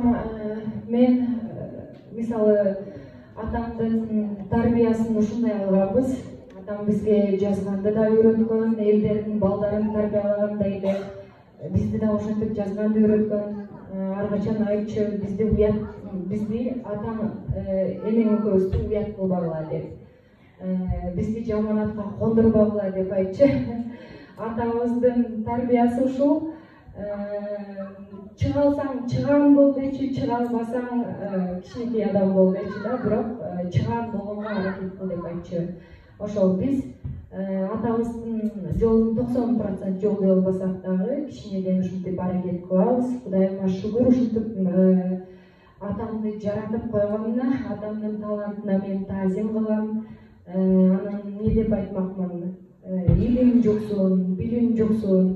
мен мисалы атамдын тарбиясын ушундай алганбыз. Атам бизге жазганды да үйрөткөн, элдердин балдарын тарбиялагандай эле бизди да ошентип жазганды үйрөткөн. Ар качан айтчу, бизди атам энең экөөбүздү уят кылбагыла деп. Бизди жаманатка кондурбагыла деп айтчу. Атамыздын тарбиясы ушул. Чыга алсаң чыган бол дечи, чыга албасаң кичинекей адам бол дечи да, бирок чыган болгонго аракет кыл деп айтчу. Ошол биз атабыздын жолун 90% жол дей албасак дагы кичинеден ушинтип аракет кылабыз. Кудайыма шүгүр, ушинтип атамды жаратып койгонуна, атамдын талантына мен таазим кылам. Анан эмне деп айтмакмын? Илим жоксун, билим жоксун.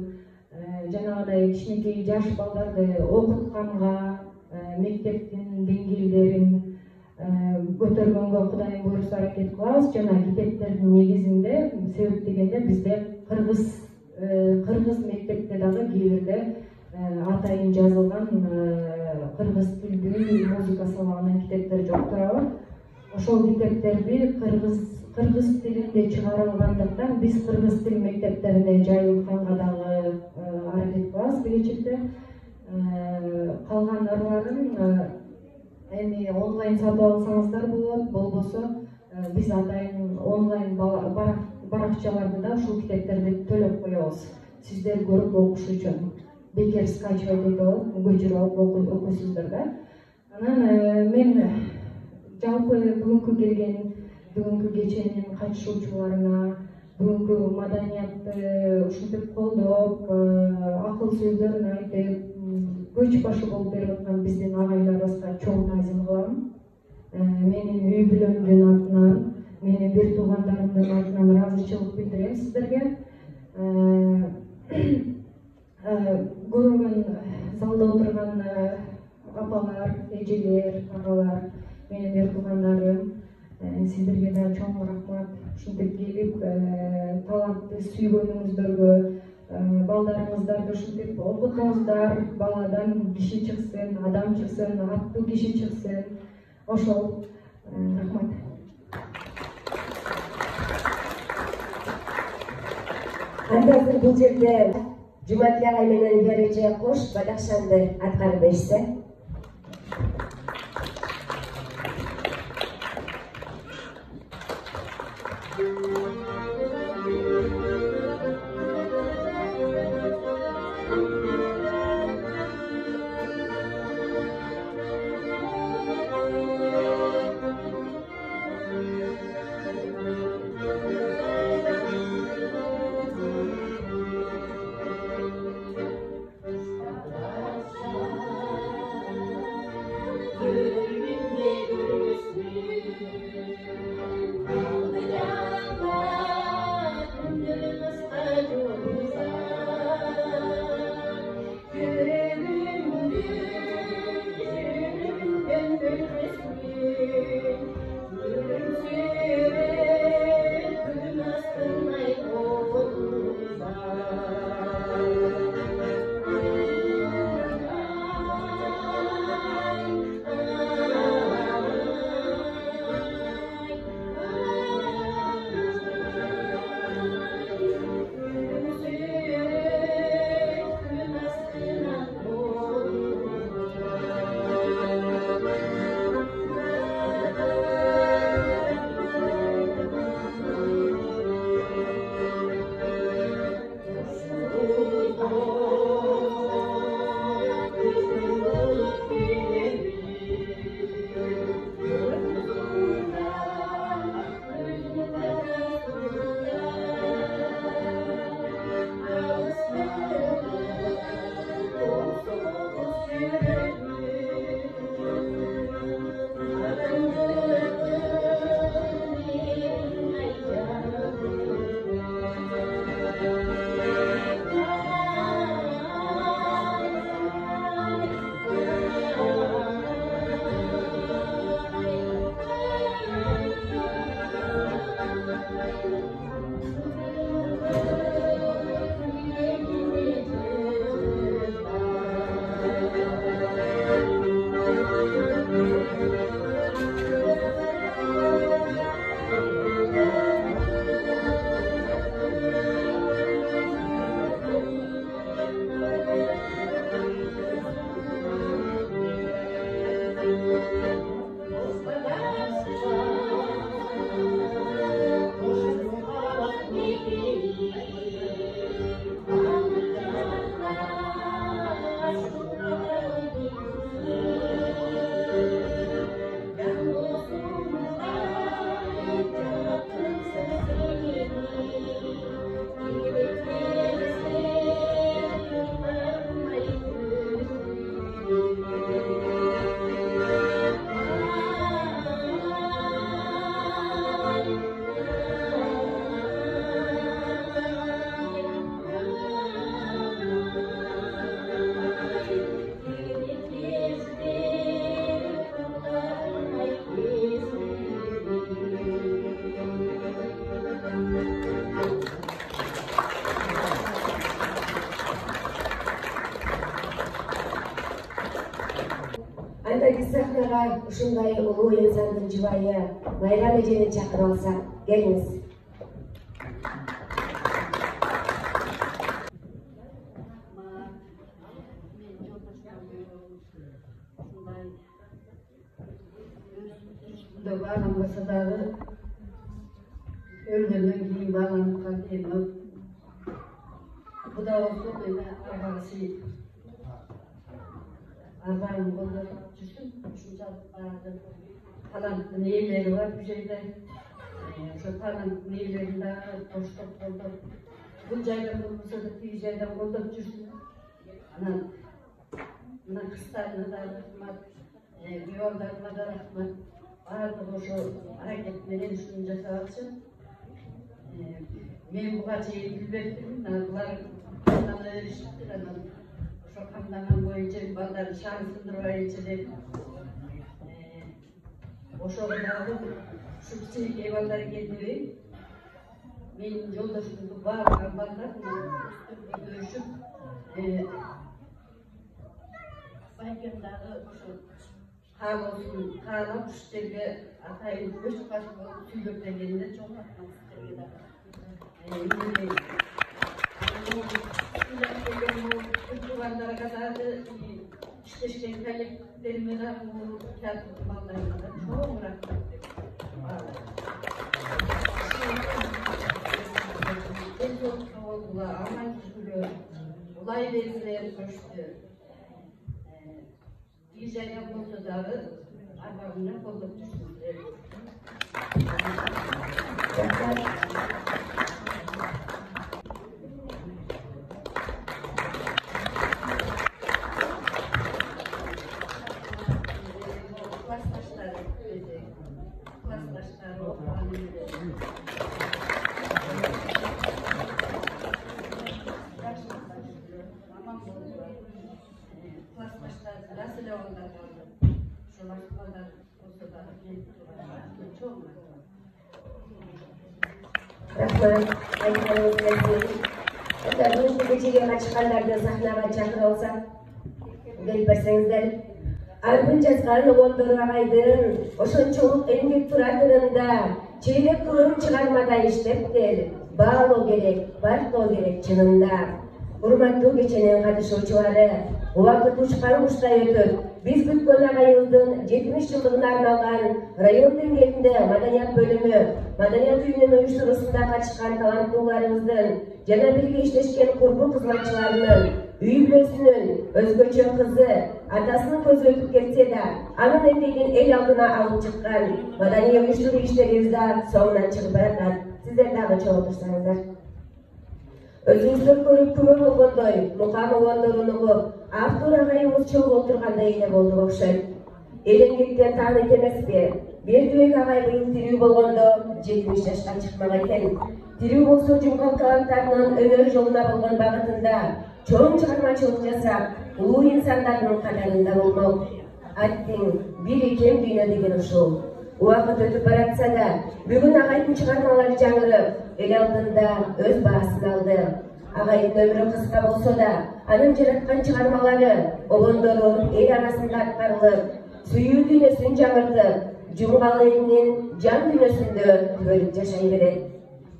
Жанагыдай кичинекей жаш балдарды окутканга, мектептин деңгээлдерин көтөргөнгө Кудайым буйрса аракет кылабыз. Жана китептердин негизинде себеп дегенде бизде кыргыз мектепте дагы кээ бирде атайын жазылган кыргыз тилдүү музыка сабагынын китептери жок турабы. Ошол китептерди кыргыз тилинде чыгарылгандыктан биз кыргыз тил мектептерине жайылтканга дагы аракет кылабыз келечекте. Калган ырларын эми онлайн сатып алсаңыздар болот, болбосо биз атайын онлайн баракчаларды да ушул китептерди төлөп коебуз. Сиздер көрүп окуш үчүн. Бекер скачивать этип алып, көчүрүп алып окуйсуздар да. Анан мен жалпы бүгүнкү кеченин катышуучуларына, бүгүнкү маданиятты ушинтип колдоп, акыл сөздөрүн айтып, көч башы болуп берип аткан биздин агайларыбызга чоң таазим кылам. Менин үй бүлөмдүн атынан, менин бир туугандарымдын атынан ыраазычылык билдирем сиздерге. Көргөн залда отурган апалар, эжелер, агалар, менин бир туугандарым, сиздерге да чоң рахмат. Ушинтип келип, талантты сүйгөнүңүздөргө, балдарыңыздарды ушинтип окутуңуздар, баладан киши чыксын, адам чыксын, аттуу киши чыксын. Ошол, рахмат. Андазыр бул жерде Жуматли агай менен Береже кош бадакшанды аткарып беришсе. Андайки сахнага ушундай улуу инсандын жубайы Майрам эжени чакырып алсак, келиңиз. Барган болсо дагы өлгөндөн кийин багланып калды. Кудай болсо мени арбасы арбаны колдоп жүрсүм. Ушунчалык баягы таланттын ээлери бар бул жерде. Ошо таланттын ээлерин дагы коштоп колдоп, бул жайдан болбосо да тиги жайдан колдоп жүрсүм. Анан мына кыздарына да рахмат, күйөөрлөрүмө да рахмат. Барлығы ошо аракет менен ушуну жасабакчы. Мен буга чейин билбептим, булар камдана беришиптир, анан ошо камдаган боюнча балдарды шаң сындырбайынчы деп. Ошого дагы ушу кичинекей балдар келбей, менин жолдошумду баардык балдар көрүшүп, байкем дагы ошо Kağılsın, kağılap üstlerge atayın üç kaç bu tüylükle gelince çok atmak isterdi. иштешкен коллективдериме да бул театрдын балдарына да чоң рахмат деп аман жүргүлө улай берсилер көчтү үй жайда болсо дагы арбагында колдоп жүрсүңүздөр. Рахмат, айтқаныңыз келсеңіз. Бұл кешеге қатысқандарды сахнаға шақыра алсақ, келіп берсеңіздер. Арбын жазған Оңдор ағайдың ошончолук эмгек туратынында чейлек көрүм чыгармада иштептир. Баалоо керек, бартоо керек чынында. Урматтуу кеченин катышуучулары, убакыт учкан куштай өтөт. Биз күткөн агайыбыздын 70 жылдыгына арналган район деңгээлинде маданият бөлүмү, маданият үйүнүн уюштуруусунда катышкан таланттууларыбыздын жана бирге иштешкен курбу кызматчыларынын үй бүлөсүнүн өзгөчө кызы, атасынын көзү өтүп кетсе да, анын эмгегин эл алдына алып чыккан маданий уюштуруу иштерибиз да соңунан чыгып баратат. Сиздер дагы чогуу турсаңыздар. Өзүңүздөр көрүп күмө болгондой, Мукам Оңдорун угуп, автор агайыбыз чогуу отургандай эле болду окшойт. Эл эмгектен тааныйт эмеспи? Бердибек агай быйыл тирүү болгондо 70 жашка чыкмак экен. Тирүү болсо жумгал таланттарынын өнөр жолуна болгон багытында чоң чыгармачылык жасап, улуу инсандардын катарында болмок. Аттиң бири кем дүйнө деген ушул. Убакыт өтүп баратса да, бүгүн агайдын чыгармалары жаңырып, эл алдында өз баасын алды. Агайдын өмүрү кыска болсо да, анын жараткан чыгармалары обондору эл арасында аткарылып, сүйүү дүйнөсүн жаңыртып, жумгал элинин жан дүйнөсүндө түбөлүк жашай берет.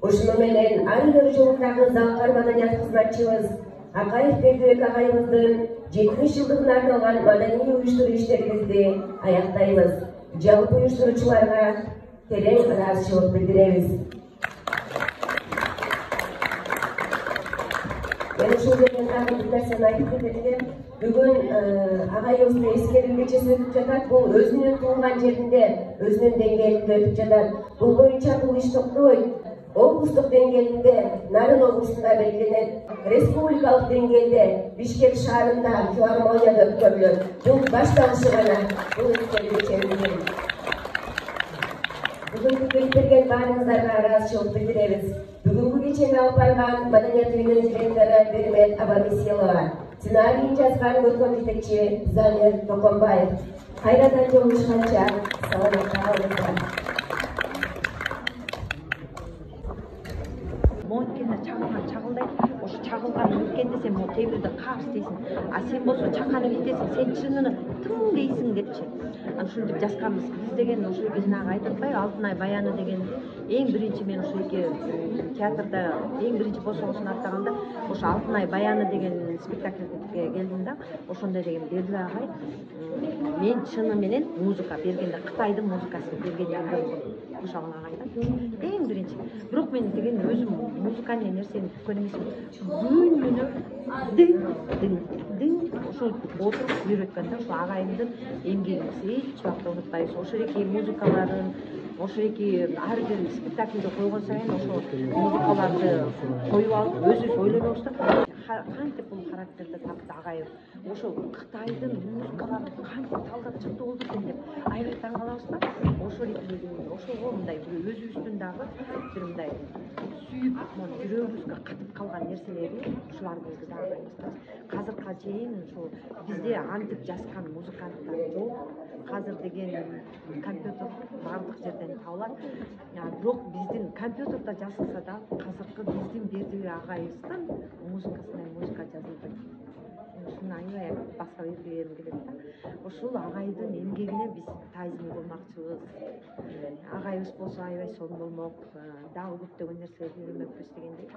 Ушуну менен ар өнөр жолундагы залкар маданият кызматчыбыз Акаев Бердибек агайыбыздын 70 жылдыгына арналган маданий уюштуруу иштерибизди аяктайбыз. Жалпы уюштуруучуларга терең ыраазычылык билдиребиз. Мен ушул жерден дагы бир нерсени айтып кетет элем. Бүгүн агайыбыздын эскерүү кечеси өтүп жатат. Бул өзүнүн туулган жеринде, өзүнүн деңгээлинде өтүп жатат. Бул боюнча бул иш токтобойт. Облустук деңгээлинде Нарын облусунда белгиленет. Республикалык деңгээлде Бишкек шаарында филармонияда өткөрүлөт. Бул башталышы гана. Бул эскерүү кеченин. Бүгүнкү келип берген баарыңыздарга ыраазычылык билдиребиз. Бүгүнкү кечени алып барган маданият үйүнүн директору Бермет Абамиселова, сценарийин жазган көркөм жетекчи Замир Токонбаев. Кайрадан жолугушканча саламатта калыңыздар. Монткенде чагылдайт. Ошо чагылган өткенде сен могу темирди карс дейсиң. А сен болсо чаканып ийтесиң, сен чынын тың дейсиң депчи. Ушинтип жазганбыз. Биз деген ошо жанагы айтып атпайбы, Алтынай баяны деген эң биринчи мен ошо эки театрда эң биринчи босогосун аттаганда ошо Алтынай баяны деген спектакльге келдим да, ошондо деген Бердибек агай мен чыны менен музыка бергенде Кытайдын музыкасын бергенде ошол агайдан эң биринчи. Бирок мен деген өзүм музыкальный нерсени түккөн эмесмин. Күнүнө дың ошол отуруп үйрөткөн да, ошол агайымдын эмгегин эч убакта унутпайбыз. Ошол эки музыкаларын, ошол эки ар бир спектакльде койгон сайын ошол музыкаларды коюп алып өзүбүз ойлонобуз да, кантип бул характерди тапты агайым. Ошол Кытайдын музыкаларын кантип талдап чыкты болду экен деп аябай таң калабыз да. Ошого мындай өзүбүздүн дагы бир мындай сүйүп, жүрөгүбүзгө катып калган нерселери ушулар болду да агайыбызда. Азыркыга чейин ушул бизде антип жазган музыканттар жок. Азыр деген компьютер бардык жерден табылат. Бирок биздин компьютерде жазылса да, азыркы биздин Бердибек агайыбыздын музыкасына музыка жазылды. Ушуну аябай баса бергим келет да. Ушул агайдын эмгегине биз таазим кылмакчыбыз. Агайыбыз болсо аябай сонун болмок, дагы көптөгөн нерселерди үйрөнмөкпүз дегендей.